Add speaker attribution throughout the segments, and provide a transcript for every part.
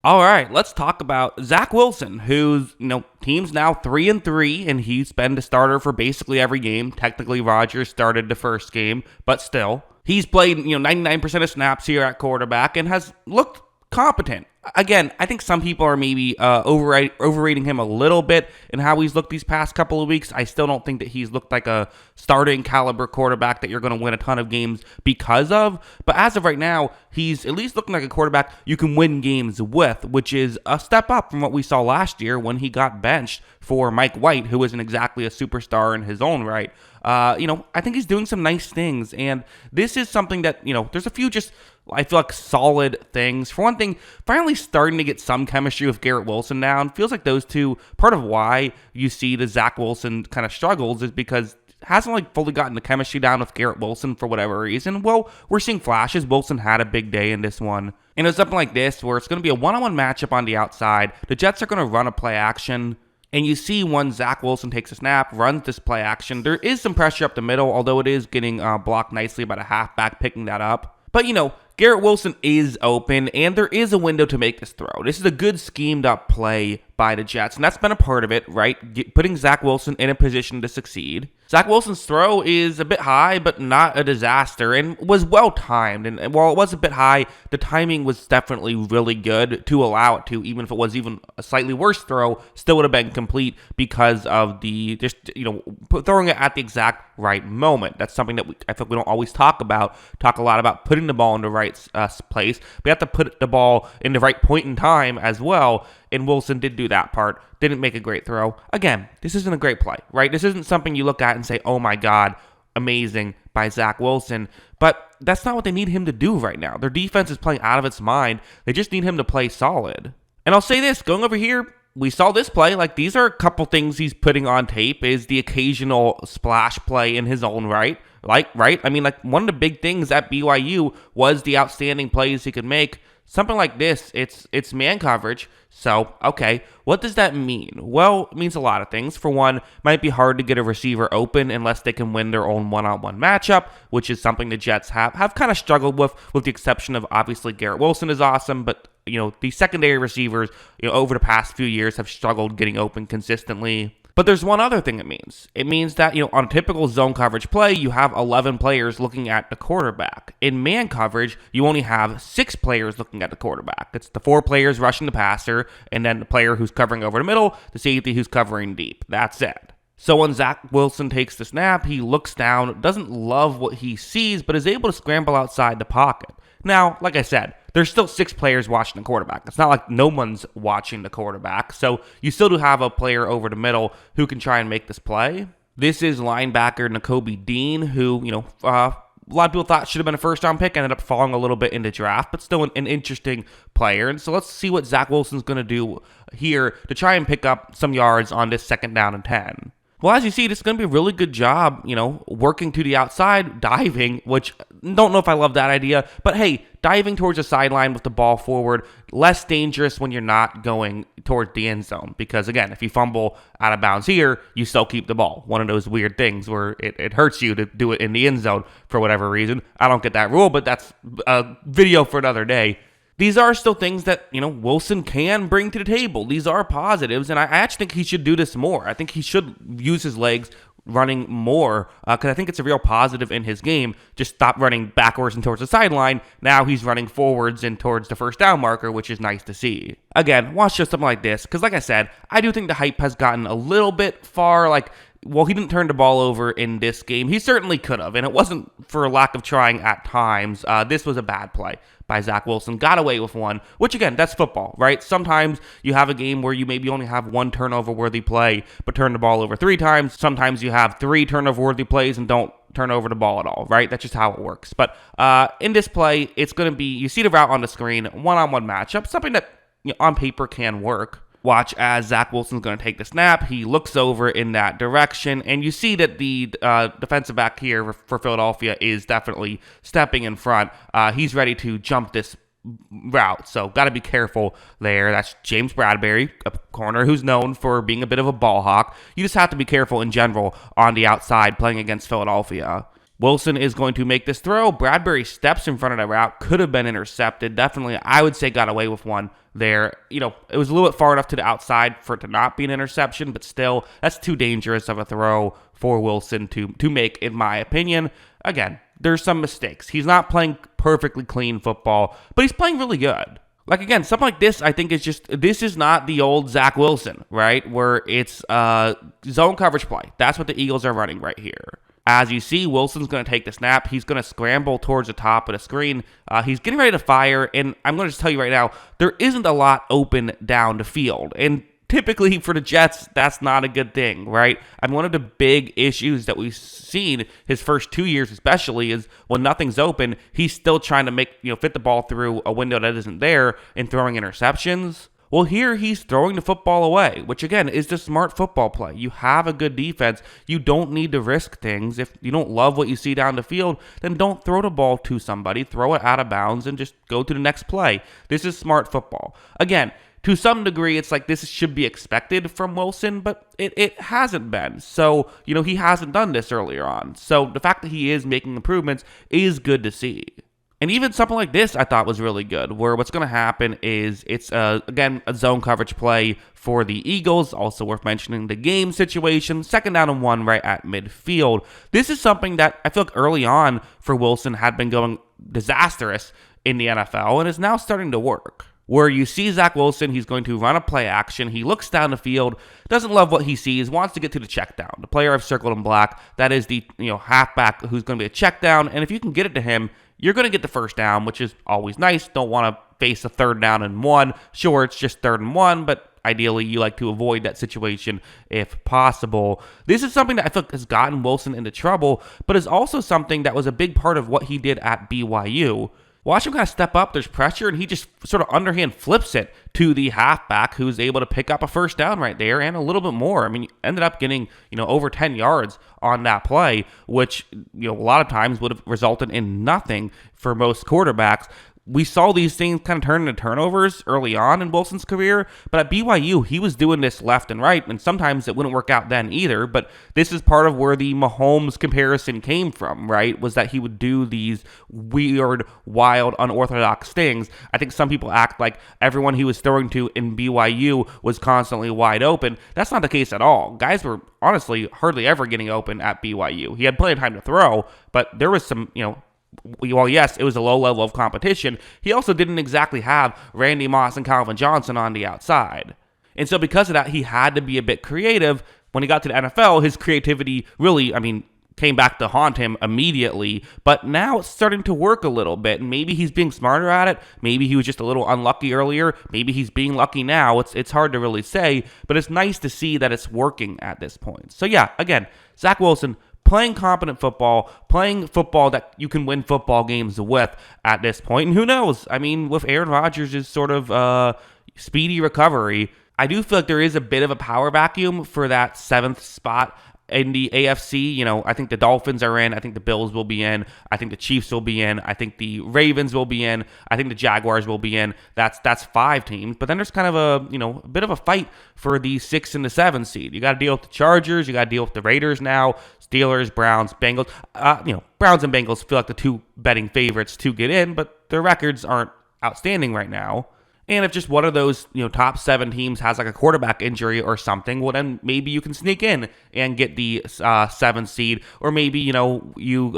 Speaker 1: All right, let's talk about Zach Wilson, who's, team's now 3-3, and he's been the starter for basically every game. Technically, Rodgers started the first game, but still. He's played, 99% of snaps here at quarterback and has looked competent. Again, I think some people are maybe overrating him a little bit in how he's looked these past couple of weeks. I still don't think that he's looked like a starting caliber quarterback that you're going to win a ton of games because of. But as of right now, he's at least looking like a quarterback you can win games with, which is a step up from what we saw last year when he got benched for Mike White, who isn't exactly a superstar in his own right. I think he's doing some nice things, and this is something that, there's a few just, I feel like, solid things. For one thing, finally starting to get some chemistry with Garrett Wilson now, and feels like those two, part of why you see the Zach Wilson kind of struggles is because hasn't fully gotten the chemistry down with Garrett Wilson for whatever reason. Well, we're seeing flashes. Wilson had a big day in this one. And it's something like this where it's going to be a one-on-one matchup on the outside. The Jets are going to run a play action. And you see when Zach Wilson takes a snap, runs this play action, there is some pressure up the middle, although it is getting blocked nicely by a halfback picking that up. But, Garrett Wilson is open, and there is a window to make this throw. This is a good schemed-up play by the Jets, and that's been a part of it, right? Putting Zach Wilson in a position to succeed. Zach Wilson's throw is a bit high, but not a disaster, and was well-timed. And while it was a bit high, the timing was definitely really good to allow it to, even if it was even a slightly worse throw, still would have been complete because of the, throwing it at the exact right moment. That's something that I feel like we don't always talk a lot about putting the ball in the right place. We have to put the ball in the right point in time as well. And Wilson did do that part. Didn't make a great throw. Again, this isn't a great play, right? This isn't something you look at and say, oh my God, amazing by Zach Wilson. But that's not what they need him to do right now. Their defense is playing out of its mind. They just need him to play solid. And I'll say this, going over here, we saw this play. These are a couple things he's putting on tape is the occasional splash play in his own right. Right? One of the big things at BYU was the outstanding plays he could make. Something like this, it's man coverage. So, okay, what does that mean? Well, it means a lot of things. For one, it might be hard to get a receiver open unless they can win their own one-on-one matchup, which is something the Jets have kind of struggled with the exception of, obviously, Garrett Wilson is awesome, but, the secondary receivers, over the past few years have struggled getting open consistently. But there's one other thing it means. It means that, on a typical zone coverage play, you have 11 players looking at the quarterback. In man coverage, you only have 6 players looking at the quarterback. It's the 4 players rushing the passer, and then the player who's covering over the middle, the safety who's covering deep. That's it. So when Zach Wilson takes the snap, he looks down, doesn't love what he sees, but is able to scramble outside the pocket. Now, like I said, there's still 6 players watching the quarterback. It's not like no one's watching the quarterback. So you still do have a player over the middle who can try and make this play. This is linebacker Nakobe Dean, who, a lot of people thought should have been a first-round pick, ended up falling a little bit in the draft, but still an interesting player. And so let's see what Zach Wilson's going to do here to try and pick up some yards on this 2nd down and 10. Well, as you see, this is going to be a really good job, working to the outside, diving, which don't know if I love that idea. But hey, diving towards the sideline with the ball forward, less dangerous when you're not going towards the end zone. Because again, if you fumble out of bounds here, you still keep the ball. One of those weird things where it hurts you to do it in the end zone for whatever reason. I don't get that rule, but that's a video for another day. These are still things that, Wilson can bring to the table. These are positives, and I actually think he should do this more. I think he should use his legs running more because I think it's a real positive in his game. Just stop running backwards and towards the sideline. Now he's running forwards and towards the first down marker, which is nice to see. Again, watch just something like this because, like I said, I do think the hype has gotten a little bit far. Well, he didn't turn the ball over in this game. He certainly could have, and it wasn't for a lack of trying at times. This was a bad play by Zach Wilson. Got away with one, which again, that's football, right? Sometimes you have a game where you maybe only have one turnover-worthy play, but turn the ball over 3 times. Sometimes you have 3 turnover-worthy plays and don't turn over the ball at all, right? That's just how it works. But in this play, it's going to be, you see the route on the screen, one-on-one matchup, something that on paper can work. Watch as Zach Wilson's going to take the snap. He looks over in that direction, and you see that the defensive back here for Philadelphia is definitely stepping in front. He's ready to jump this route, so got to be careful there. That's James Bradbury, a corner who's known for being a bit of a ball hawk. You just have to be careful in general on the outside playing against Philadelphia. Wilson is going to make this throw. Bradbury steps in front of that route. Could have been intercepted. Definitely, I would say got away with one there. It was a little bit far enough to the outside for it to not be an interception, but still, that's too dangerous of a throw for Wilson to make, in my opinion. Again, there's some mistakes. He's not playing perfectly clean football, but he's playing really good. Like, again, something like this, I think this is not the old Zach Wilson, right? Where it's zone coverage play. That's what the Eagles are running right here. As you see, Wilson's going to take the snap. He's going to scramble towards the top of the screen. He's getting ready to fire, and I'm going to just tell you right now, there isn't a lot open down the field. And typically for the Jets, that's not a good thing, right? And one of the big issues that we've seen his first 2 years especially is when nothing's open, he's still trying to fit the ball through a window that isn't there and throwing interceptions. Well, here he's throwing the football away, which again is the smart football play. You have a good defense. You don't need to risk things. If you don't love what you see down the field, then don't throw the ball to somebody. Throw it out of bounds and just go to the next play. This is smart football. Again, to some degree, it's like this should be expected from Wilson, but it hasn't been. So, he hasn't done this earlier on. So the fact that he is making improvements is good to see. And even something like this I thought was really good, where what's going to happen is it's, again, a zone coverage play for the Eagles. Also worth mentioning the game situation, 2nd down and 1 right at midfield. This is something that I feel like early on for Wilson had been going disastrous in the NFL and is now starting to work. Where you see Zach Wilson, he's going to run a play action. He looks down the field, doesn't love what he sees, wants to get to the check down. The player I've circled in black, that is the halfback who's going to be a check down. And if you can get it to him, you're going to get the first down, which is always nice. Don't want to face a 3rd down and 1. Sure, it's just 3rd and 1, but ideally you like to avoid that situation if possible. This is something that I feel like has gotten Wilson into trouble, but is also something that was a big part of what he did at BYU. Watch him kind of step up, there's pressure, and he just sort of underhand flips it to the halfback who's able to pick up a first down right there and a little bit more. I mean, ended up getting, over 10 yards on that play, which, a lot of times would have resulted in nothing for most quarterbacks. We saw these things kind of turn into turnovers early on in Wilson's career, but at BYU, he was doing this left and right, and sometimes it wouldn't work out then either, but this is part of where the Mahomes comparison came from, right, was that he would do these weird, wild, unorthodox things. I think some people act like everyone he was throwing to in BYU was constantly wide open. That's not the case at all. Guys were honestly hardly ever getting open at BYU. He had plenty of time to throw, but there was some, well, yes, it was a low level of competition. He also didn't exactly have Randy Moss and Calvin Johnson on the outside. And so because of that, he had to be a bit creative. When he got to the NFL, his creativity really, came back to haunt him immediately. But now it's starting to work a little bit. And maybe he's being smarter at it. Maybe he was just a little unlucky earlier. Maybe he's being lucky now. It's hard to really say. But it's nice to see that it's working at this point. So yeah, again, Zach Wilson, playing competent football, playing football that you can win football games with at this point. And who knows? With Aaron Rodgers' sort of speedy recovery, I do feel like there is a bit of a power vacuum for that 7th spot in the AFC. I think the Dolphins are in. I think the Bills will be in. I think the Chiefs will be in. I think the Ravens will be in. I think the Jaguars will be in. That's 5 teams. But then there's kind of a bit of a fight for the 6 and the 7 seed. You got to deal with the Chargers. You got to deal with the Raiders now. Steelers, Browns, Bengals. Browns and Bengals feel like the 2 betting favorites to get in, but their records aren't outstanding right now. And if just one of those, top 7 teams has like a quarterback injury or something, well, then maybe you can sneak in and get the 7th seed. Or maybe, you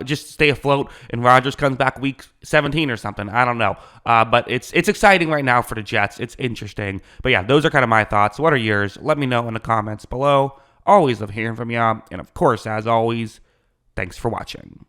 Speaker 1: just stay afloat and Rodgers comes back week 17 or something. I don't know. But it's exciting right now for the Jets. It's interesting. But yeah, those are kind of my thoughts. What are yours? Let me know in the comments below. Always love hearing from you. And of course, as always, thanks for watching.